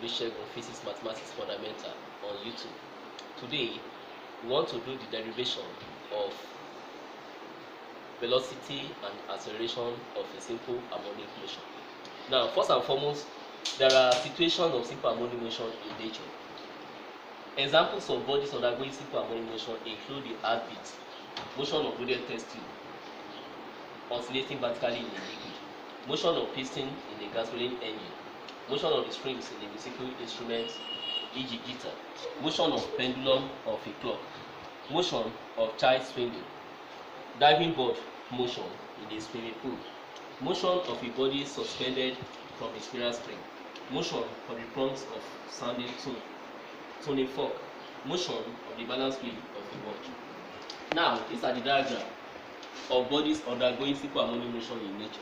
Olusegun Physics Mathematics Fundamental on YouTube. Today, we want to do the derivation of velocity and acceleration of a simple harmonic motion. Now, first and foremost, there are situations of simple harmonic motion in nature. Examples of bodies undergoing simple harmonic motion include the heartbeat, motion of loaded test tube, oscillating vertically in a liquid, motion of piston in a gasoline engine, motion of the strings in a musical instrument, e.g. guitar, motion of pendulum of a clock, motion of child swinging, diving board motion in a swimming pool, motion of a body suspended from a spiral spring, motion of the prongs of sounding tuning fork, motion of the balance wheel of a watch. Now, these are the diagram of bodies undergoing simple harmonic motion in nature.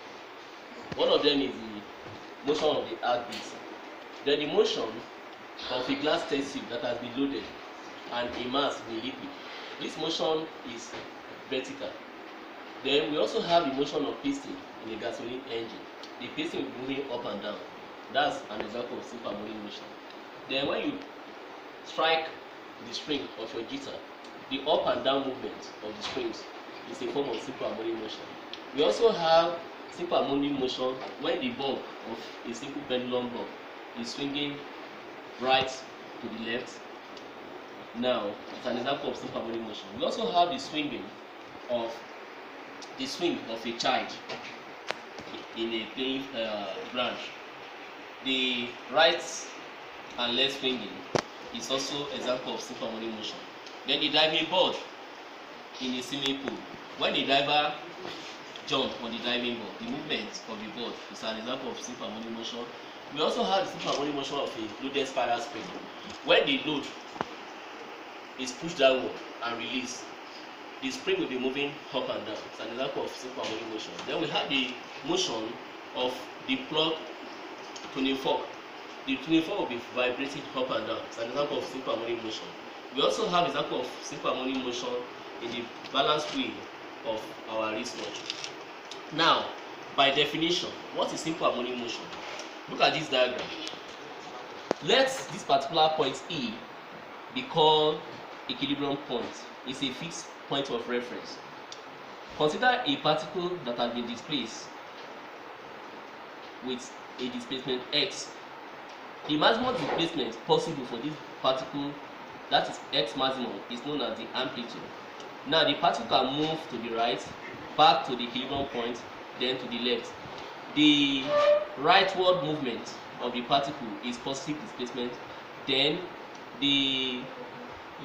One of them is the motion of the heartbeat. Then the motion of a glass test tube that has been loaded and immersed in a liquid. This motion is vertical. Then we also have the motion of piston in a gasoline engine. The piston is moving up and down. That's an example of simple harmonic motion. Then when you strike the string of your guitar, the up and down movement of the strings is a form of simple harmonic motion. We also have simple harmonic motion when the bulb of a simple pendulum bulb is swinging right to the left. Now, it's an example of simple harmonic motion. We also have the swing of a child in a playing branch. The right and left swinging is also an example of simple harmonic motion. Then the diving board in a swimming pool. When the diver jump on the diving board, the movement of the board is an example of simple harmonic motion. We also have the simple harmonic motion of a loaded spiral spring. When the load is pushed downward and released, the spring will be moving up and down. It's an example of simple harmonic motion. Then we have the motion of the plug tuning fork. The tuning fork will be vibrating up and down. It's an example of simple harmonic motion. We also have an example of simple harmonic motion in the balance wheel of our wristwatch. Now, by definition, what is simple harmonic motion? Look at this diagram. Let this particular point E be called equilibrium point. It's a fixed point of reference. Consider a particle that has been displaced with a displacement x. The maximum displacement possible for this particle, that is x maximum, is known as the amplitude. Now the particle can move to the right, back to the equilibrium point, then to the left. The rightward movement of the particle is positive displacement, then the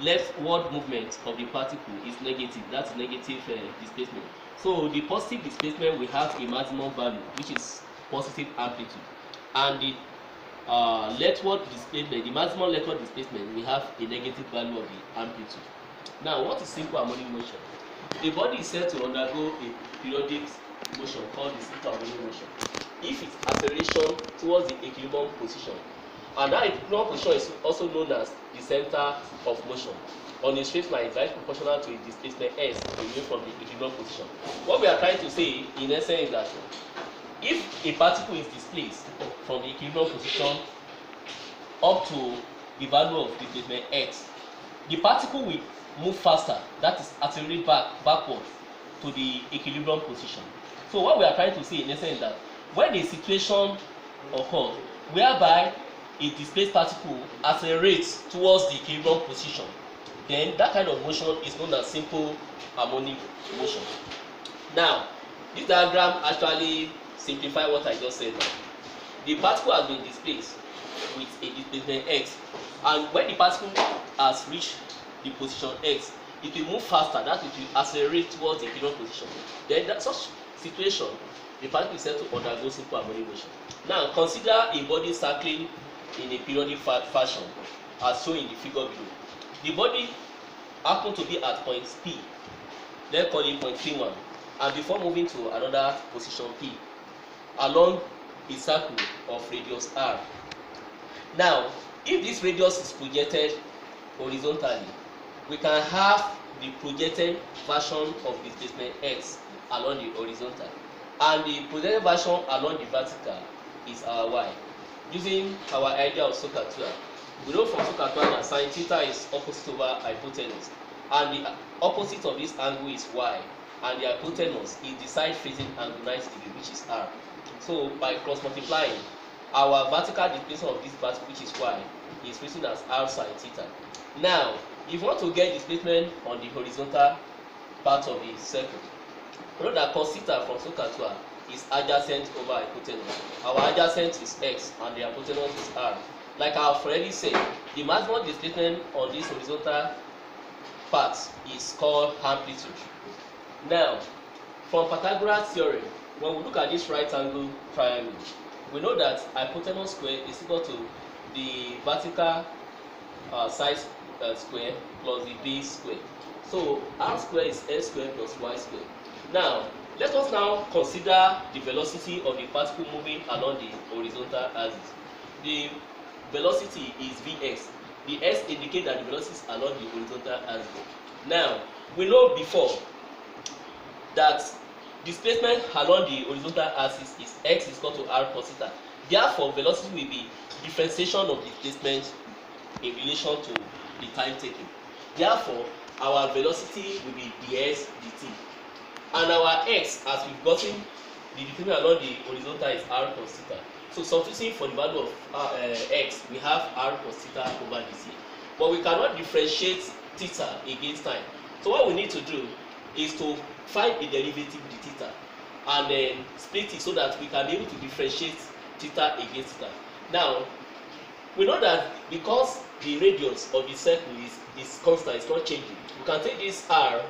leftward movement of the particle is negative, that's negative displacement. So the positive displacement will have a maximum value, which is positive amplitude, and the leftward displacement, the maximum leftward displacement, we have a negative value of the amplitude. Now, what is simple harmonic motion? A body is said to undergo a periodic motion called the simple harmonic motion if its acceleration towards the equilibrium position, and that equilibrium position is also known as the center of motion, on a straight line that is proportional to its displacement s away from the equilibrium position. What we are trying to say in essence is that if a particle is displaced from the equilibrium position up to the value of displacement x, the particle will move faster, that is accelerate backward to the equilibrium position. So what we are trying to say in essence is that when a situation occurs whereby a displaced particle accelerates towards the equilibrium position, then that kind of motion is known as simple harmonic motion. Now, this diagram actually simplifies what I just said now. The particle has been displaced with a displacement x, and when the particle has reached the position x, it will move faster, that it will accelerate towards the equilibrium position. Then that such situation, the particle is said to undergo simple harmonic motion. Now consider a body circling in a periodic fashion as shown in the figure below. The body happens to be at point P, then call it point P1, and before moving to another position P along a circle of radius r. Now, if this radius is projected horizontally, we can have the projected version of displacement x along the horizontal, and the projected version along the vertical is our y. using our idea of SOHCAHTOA, we know from SOHCAHTOA that sine theta is opposite over hypotenuse, and the opposite of this angle is y, and the hypotenuse is the side facing angle 90 degree, which is r. So by cross multiplying, our vertical displacement of this part, which is y, is written as r sine theta. Now, if you want to get displacement on the horizontal part of the circle, we know that cos theta from SOHCAHTOA is adjacent over hypotenuse. Our adjacent is x and the hypotenuse is r. Like I have already said, the maximum displacement on this horizontal part is called amplitude. Now, from Pythagoras theorem, when we look at this right angle triangle, we know that hypotenuse square is equal to the vertical side square plus the base square. So r square is s square plus y square. Now, let us now consider the velocity of the particle moving along the horizontal axis. The velocity is Vx. The s indicates that the velocity is along the horizontal axis. Now, we know before that displacement along the horizontal axis is x is equal to r cos theta. Therefore, velocity will be differentiation of displacement in relation to the time taken. Therefore, our velocity will be ds dt. And our x, as we've gotten the displacement along the horizontal, is r cos theta. So substituting for the value of x, we have r cos theta over dt. But we cannot differentiate theta against time. So what we need to do is to find a derivative of the theta and then split it so that we can be able to differentiate theta against theta. Now, we know that because the radius of the circle is constant, it's not changing, we can take this r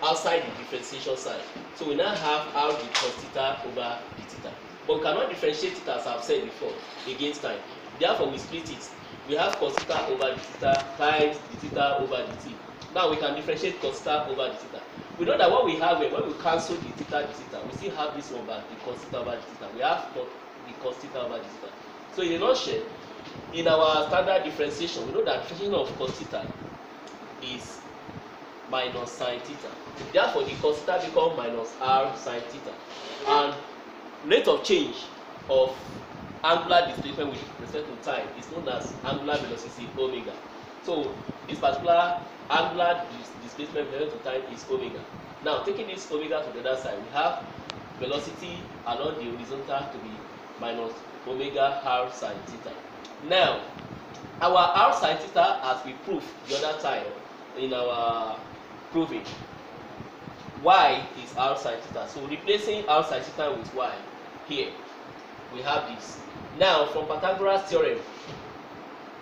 outside the differentiation sign. So we now have r the cos theta over the theta. But we cannot differentiate theta, as I've said before, against time. Therefore, we split it. We have cos theta over the theta times the theta over the t. Now we can differentiate cos theta over the theta. We know that what we have here, when we cancel the theta, we still have this one back, the cos theta over the theta. We have the cos theta over the theta. So in a nutshell, in our standard differentiation, we know that differentiation of cos theta is minus sine theta. Therefore, the cos theta becomes minus r sine theta. And rate of change of angular displacement with respect to time is known as angular velocity omega. So this particular angular displacement with respect to time is omega. Now, taking this omega to the other side, we have velocity along the horizontal to be minus omega r sine theta. Now, our r sine theta, as we proved the other time in our proving, y is r sine theta. So replacing r sine theta with y here, we have this. Now, from Pythagoras theorem,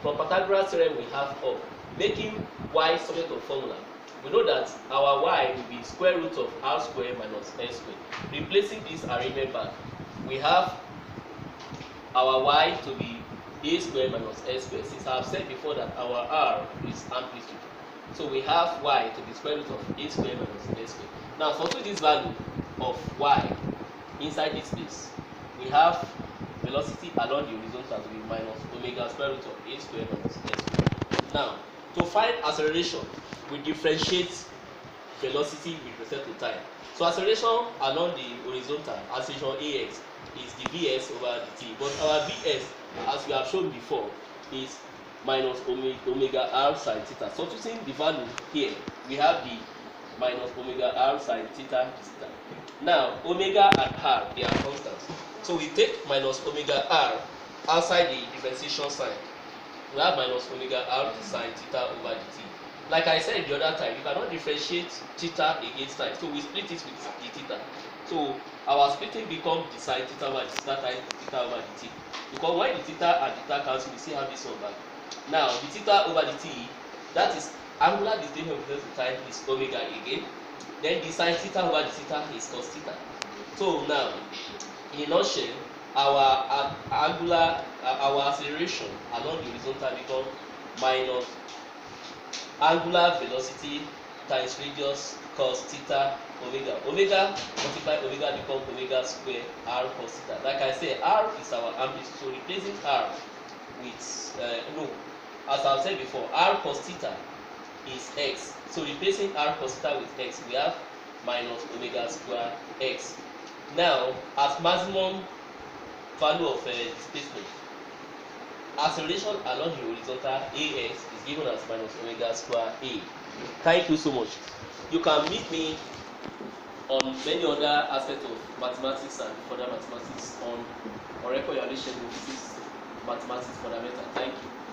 we have up. Making y subject of formula, we know that our y will be square root of r square minus s square. Replacing this arrangement back, we have our y to be a square minus s square. Since I have said before that our r is amplitude, so we have y to be square root of a square minus s square. Now, substitute this value of y inside this place, we have velocity along the horizontal to be minus omega square root of a square minus s square. Now, to find acceleration, we differentiate velocity with respect to time. So acceleration along the horizontal, acceleration ax, is the vs over the t. But our vs, as we have shown before, is minus omega r sine theta. Substituting the value here, we have the minus omega r sine theta theta. Now, omega and r, they are constants. So we take minus omega r outside the differentiation sign. We have minus omega r sine theta over the t. Like I said the other time, you cannot differentiate theta against time. So we split it with the theta. So our splitting becomes the sine theta over the theta times the theta over the t. Because when the theta and theta cancel, we still have this one back. Now, the theta over the t, that is angular displacement with respect to time, is omega again. Then the sine theta over the theta is cos theta. So now, in a nutshell, our acceleration along the horizontal becomes minus angular velocity times radius cos theta omega. Omega multiply omega becomes omega square r cos theta. Like I said, r is our amplitude. So replacing r with as I've said before, r cos theta is x. So replacing r cos theta with x, we have minus omega square x. Now, at maximum value of displacement, acceleration along the horizontal AX is given as minus omega square A. Thank you so much. You can meet me on many other aspects of mathematics and further mathematics on Oreko Yale Physics Mathematics Fundamental. Thank you.